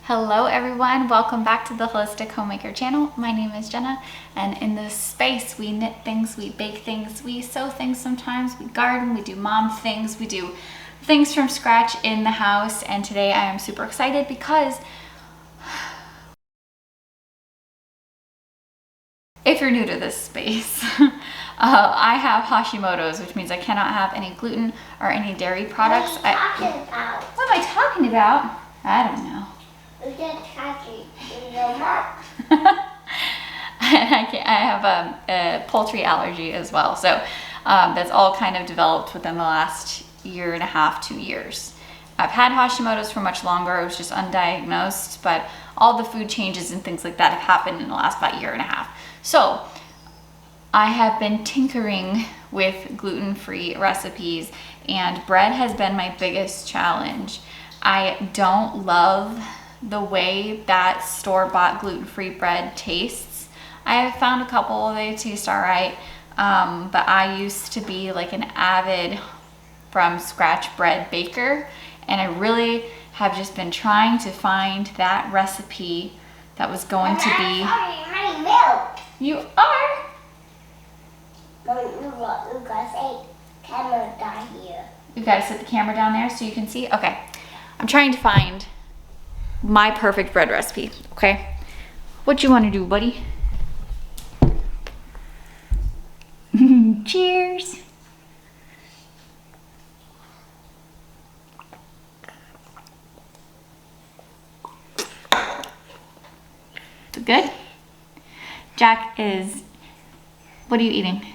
Hello everyone, welcome back to the Holistic Homemaker channel. My name is Jenna, and in this space we knit things, we bake things, we sew things sometimes, we garden, we do mom things, we do things from scratch in the house. And today I am super excited because if you're new to this space, I have Hashimoto's, which means I cannot have any gluten or any dairy products. What are you talking about? What am I talking about? I don't know. You're just talking in your mouth. I have a poultry allergy as well. So that's all kind of developed within the last year and a half, 2 years. I've had Hashimoto's for much longer. It was just undiagnosed, but all the food changes and things like that have happened in the last about year and a half. So I have been tinkering with gluten-free recipes, and bread has been my biggest challenge. I don't love the way that store-bought gluten-free bread tastes. I have found a couple, they taste all right, but I used to be like an avid from scratch bread baker, and I really have just been trying to find that recipe that was going to be... My milk. You are? You gotta say camera down here. You gotta set the camera down there so you can see? Okay. I'm trying to find my perfect bread recipe, okay? What you want to do, buddy? Cheers. Is it good? Jack is, what are you eating?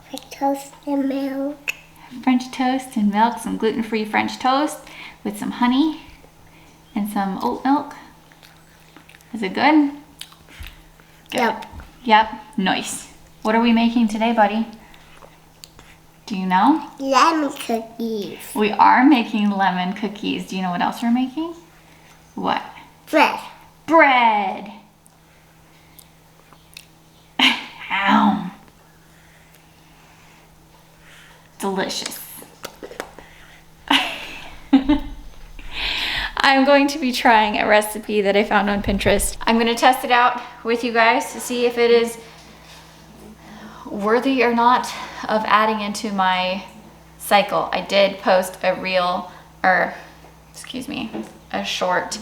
French toast and milk. French toast and milk, some gluten-free French toast with some honey and some oat milk. Is it good? Yep. Yep, nice. What are we making today, buddy? Do you know? Lemon cookies. We are making lemon cookies. Do you know what else we're making? What? Bread. Bread. Ow. Delicious. I'm going to be trying a recipe that I found on Pinterest. I'm going to test it out with you guys to see if it is worthy or not of adding into my cycle. I did post a short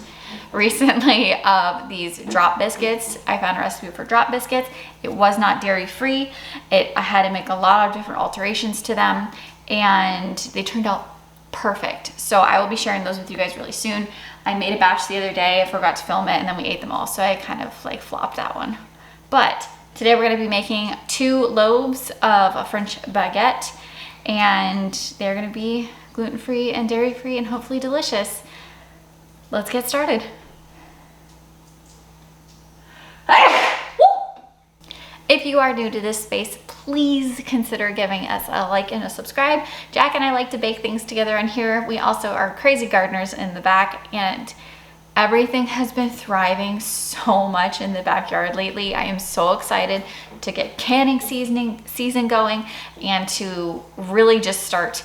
recently of these drop biscuits. I found a recipe for drop biscuits. It was not dairy free. I had to make a lot of different alterations to them, and they turned out perfect. So I will be sharing those with you guys really soon. I made a batch the other day. I forgot to film it, and then we ate them all. So I kind of like flopped that one. But today we're going to be making 2 loaves of a French baguette, and they're going to be gluten-free and dairy-free and hopefully delicious. Let's get started. If you are new to this space, please consider giving us a like and a subscribe. Jack and I like to bake things together on here. We also are crazy gardeners in the back, and everything has been thriving so much in the backyard lately. I am so excited to get canning season going and to really just start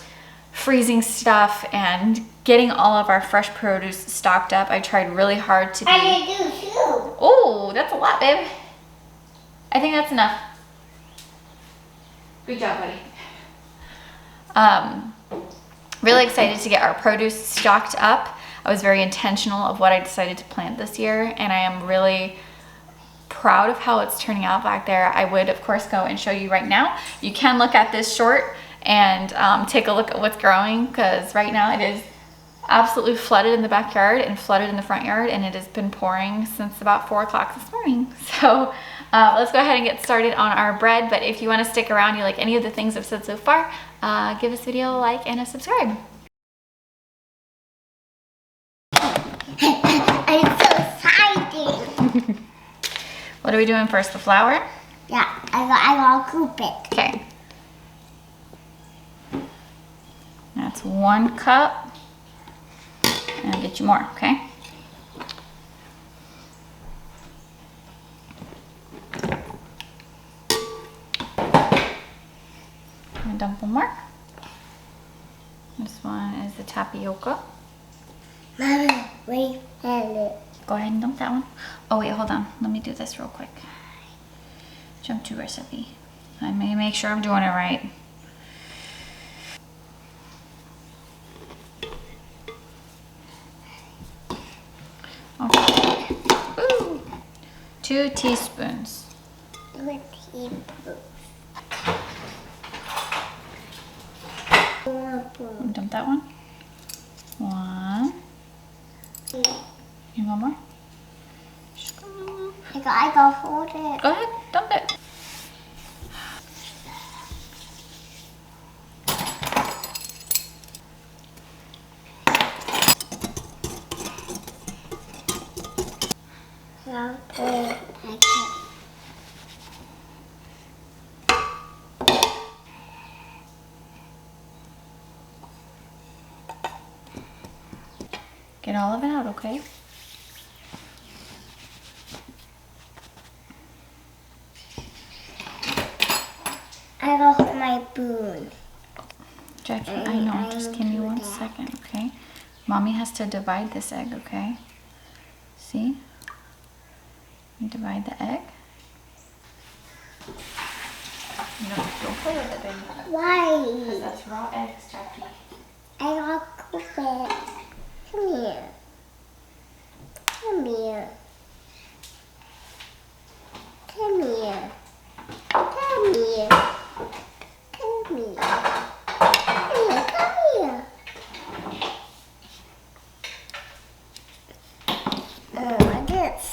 freezing stuff and getting all of our fresh produce stocked up. I tried really hard to be... I do too. Oh, that's a lot, babe. I think that's enough. Good job, buddy. Really excited to get our produce stocked up. I was very intentional of what I decided to plant this year, and I am really proud of how it's turning out back there. I would, of course, go and show you right now. You can look at this short and take a look at what's growing, because right now it is absolutely flooded in the backyard and flooded in the front yard, and it has been pouring since about 4 o'clock this morning. So let's go ahead and get started on our bread. But if you want to stick around, you like any of the things I've said so far, give this video a like and a subscribe. I'm so excited. What are we doing first? The flour? Yeah, I got coop it. Okay. That's 1 cup. And I'll get you more, okay? I'm gonna dump 1 more. This one is the tapioca. Mommy, wait a minute. Go ahead and dump that one. Oh wait, hold on. Let me do this real quick. Jump to recipe. I may make sure I'm doing it right. Okay. Ooh. 2 teaspoons. 2 teaspoons. Dump that one. 1. You want more? I go hold it. Go ahead, dump it. I'll put it like this. Get all of it out, okay? I go hold my spoon. Jackie, I know, just give me 1 second, okay? Mommy has to divide this egg, okay? See? You divide the egg. Don't play with it, baby. Why? Because that's raw eggs, Jackie. I go cook it. Come here. Come here. Come here. Come here. Come here. Come here. Come here. What's this?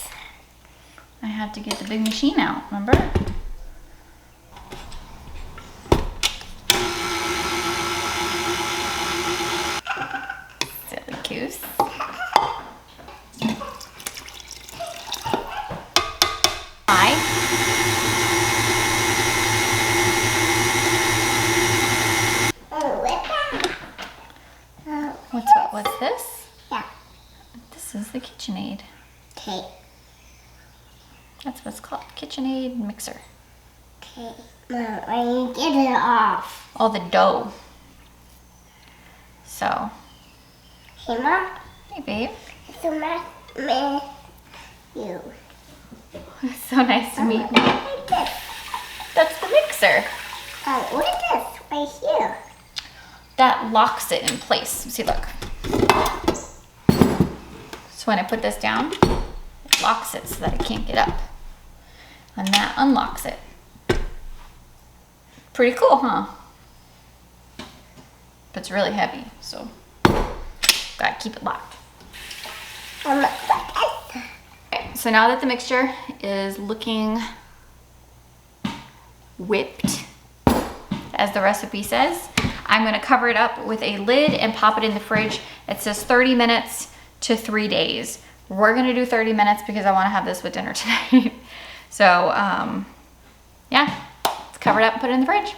I have to get the big machine out, remember? Silly goose. What's this? Yeah. This is the KitchenAid. Okay. That's what's called, KitchenAid mixer. Okay. Mom, I need to get it off. Oh, the dough. So. Hey, Mom. Hey, babe. It's so nice to meet you. It's so nice to meet you. What is this? That's the mixer. What is this right here? That locks it in place. See, look. So when I put this down, it locks it so that it can't get up. And that unlocks it. Pretty cool, huh? But it's really heavy, so gotta keep it locked. Okay, so now that the mixture is looking whipped, as the recipe says, I'm gonna cover it up with a lid and pop it in the fridge. It says 30 minutes to 3 days. We're gonna do 30 minutes because I wanna have this with dinner tonight. So, yeah, let's cover it up and put it in the fridge.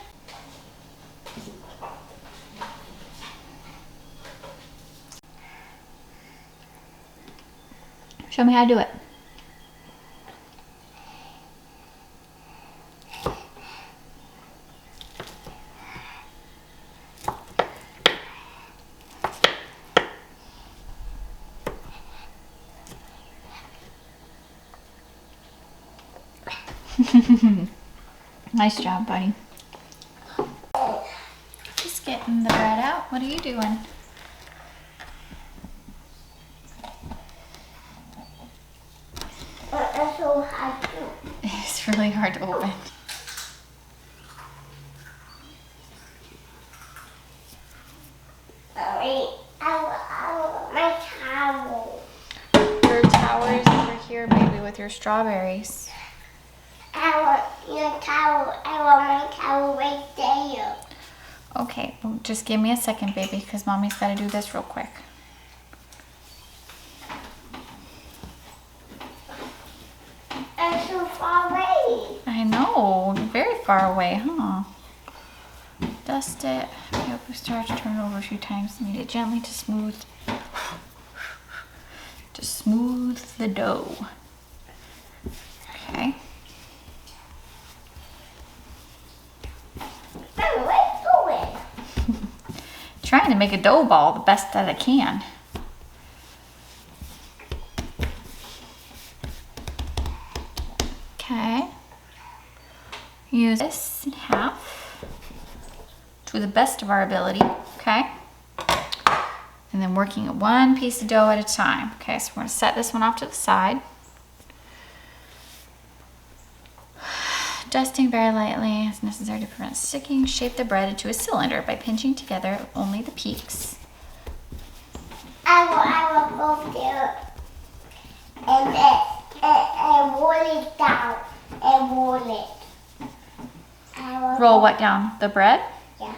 Show me how to do it. Nice job, buddy. Just getting the bread out. What are you doing? It's so hard to. It's really hard to open. My towel. Your tower is over here, baby, with your strawberries. I want your towel. I want my towel right there. Okay, well, just give me a second, baby, because mommy's got to do this real quick. I'm so far away. I know, you're very far away, huh? Dust it. Yep, we start to turn it over a few times. Knead it gently to smooth the dough. Okay. Let's do it. Trying to make a dough ball the best that I can. Okay. Use this in half to the best of our ability, okay? And then working at one piece of dough at a time. Okay, so we're gonna set this one off to the side. Dusting very lightly as necessary to prevent sticking. Shape the bread into a cylinder by pinching together only the peaks. I will go there and roll it down and roll it. Roll what down? The bread? Yeah.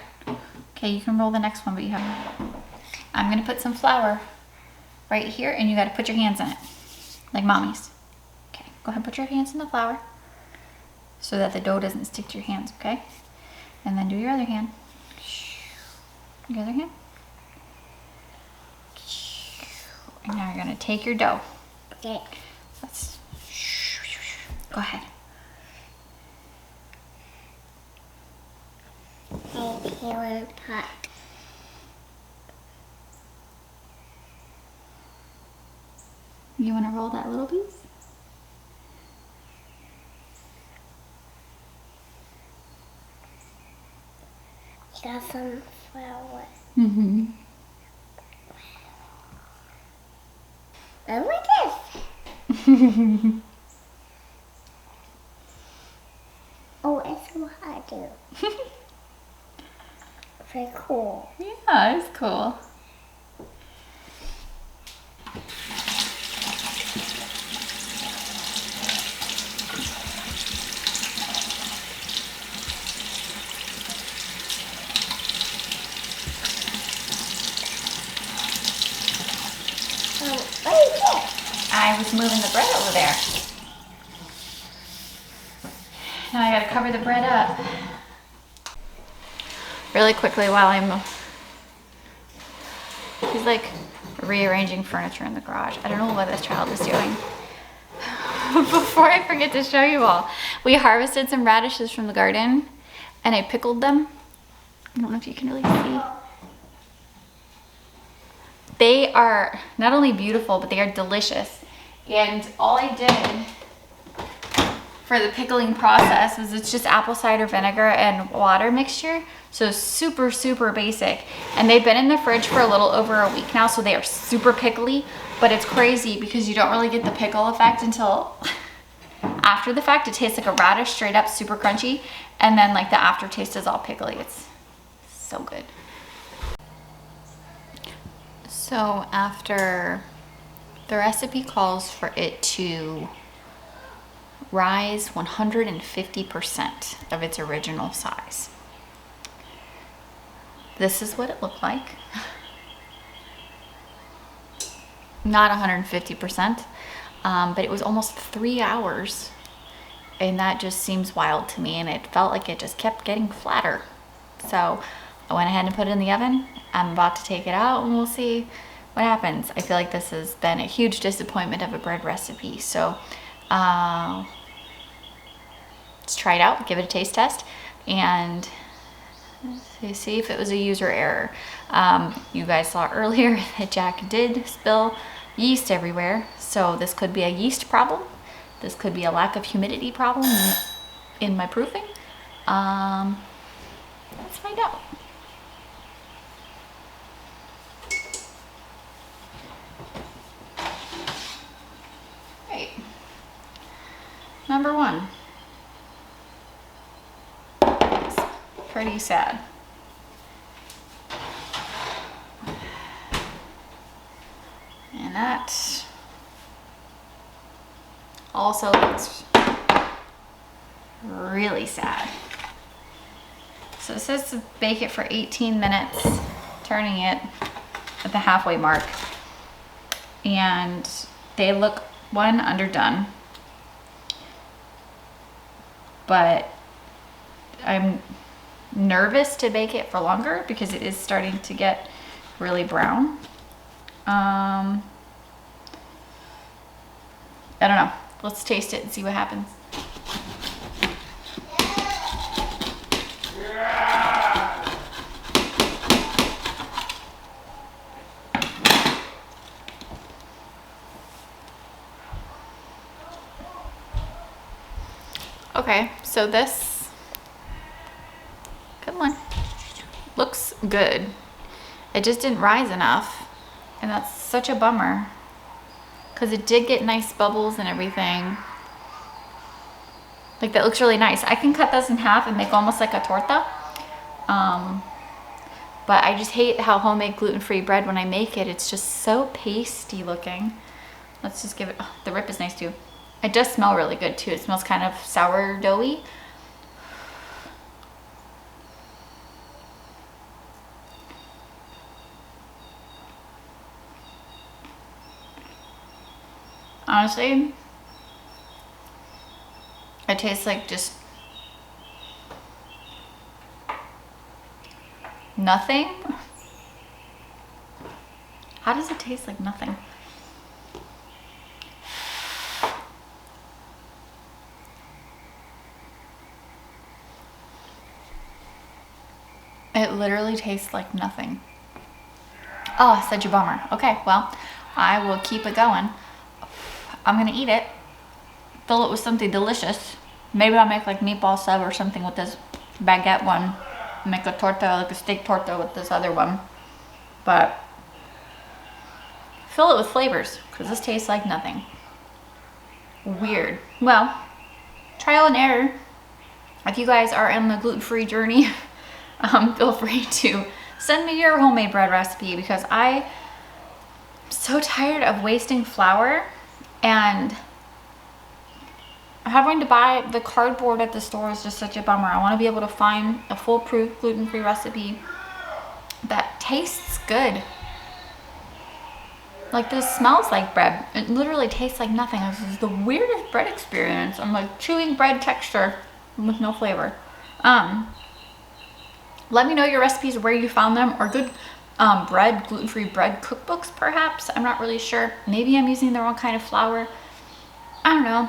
Okay, you can roll the next one, but you have. I'm gonna put some flour right here, and you gotta put your hands in it, like mommy's. Okay, go ahead and put your hands in the flour so that the dough doesn't stick to your hands, okay? And then do your other hand. Your other hand. And now you're gonna take your dough. Okay. Let's, go ahead. One pot. You wanna roll that little piece? Got some flour. Mm-hmm. And look at this. Oh, it's so hard too. Very cool. Yeah, it's cool. What is this? I was moving the bread over there. Now I gotta cover the bread up. Really quickly while he's like rearranging furniture in the garage. I don't know what this child is doing. Before I forget to show you all, we harvested some radishes from the garden and I pickled them. I don't know if you can really see. They are not only beautiful, but they are delicious. And all I did for the pickling process is it's just apple cider vinegar and water mixture. So super, super basic. And they've been in the fridge for a little over a week now, so they are super pickly, but it's crazy because you don't really get the pickle effect until after the fact. It tastes like a radish, straight up super crunchy. And then like the aftertaste is all pickly. It's so good. So after the recipe calls for it to rise 150% of its original size. This is what it looked like. Not 150%, but it was almost 3 hours. And that just seems wild to me. And it felt like it just kept getting flatter. So I went ahead and put it in the oven. I'm about to take it out and we'll see what happens. I feel like this has been a huge disappointment of a bread recipe. So let's try it out, give it a taste test, and see if it was a user error. You guys saw earlier that Jack did spill yeast everywhere. So this could be a yeast problem. This could be a lack of humidity problem in my proofing. Let's find out. Right. Number one. It's pretty sad. And that also looks really sad. So it says to bake it for 18 minutes, turning it at the halfway mark. And they look, one, underdone. But I'm nervous to bake it for longer because it is starting to get really brown. I don't know. Let's taste it and see what happens. Okay, so this, come on, looks good. It just didn't rise enough, and that's such a bummer because it did get nice bubbles and everything. Like, that looks really nice. I can cut this in half and make almost like a torta. But I just hate how homemade gluten-free bread, when I make it, it's just so pasty looking. Let's just give it, oh, the rip is nice too. It does smell really good too. It smells kind of sourdoughy. Honestly, it tastes like just nothing. How does it taste like nothing? It literally tastes like nothing. Oh, such a bummer. Okay, well, I will keep it going. I'm gonna eat it, fill it with something delicious. Maybe I'll make like meatball sub or something with this baguette one. Make a torta, like a steak torta with this other one. But fill it with flavors, because this tastes like nothing. Weird. Well, trial and error. If you guys are in the gluten-free journey, feel free to send me your homemade bread recipe, because I'm so tired of wasting flour and having to buy the cardboard at the store is just such a bummer. I want to be able to find a foolproof gluten-free recipe that tastes good. Like, this smells like bread. It literally tastes like nothing. This is the weirdest bread experience. I'm like chewing bread texture with no flavor. Let me know your recipes, where you found them, or good gluten-free bread cookbooks perhaps. I'm not really sure. Maybe I'm using the wrong kind of flour. I don't know.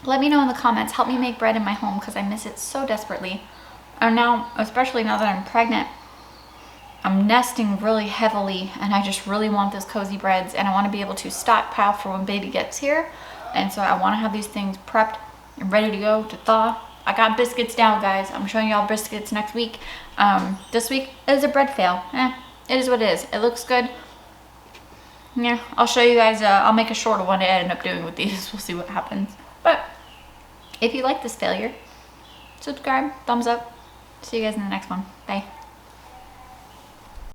Let me know in the comments. Help me make bread in my home, because I miss it so desperately. And now, especially now that I'm pregnant, I'm nesting really heavily, and I just really want those cozy breads, and I want to be able to stockpile for when baby gets here. And so I want to have these things prepped and ready to go to thaw. I got biscuits now, guys. I'm showing y'all biscuits next week. This week is a bread fail. It is what it is. It looks good. Yeah, I'll show you guys. I'll make a shorter one to end up doing with these. We'll see what happens. But if you like this failure, subscribe, thumbs up. See you guys in the next one. Bye.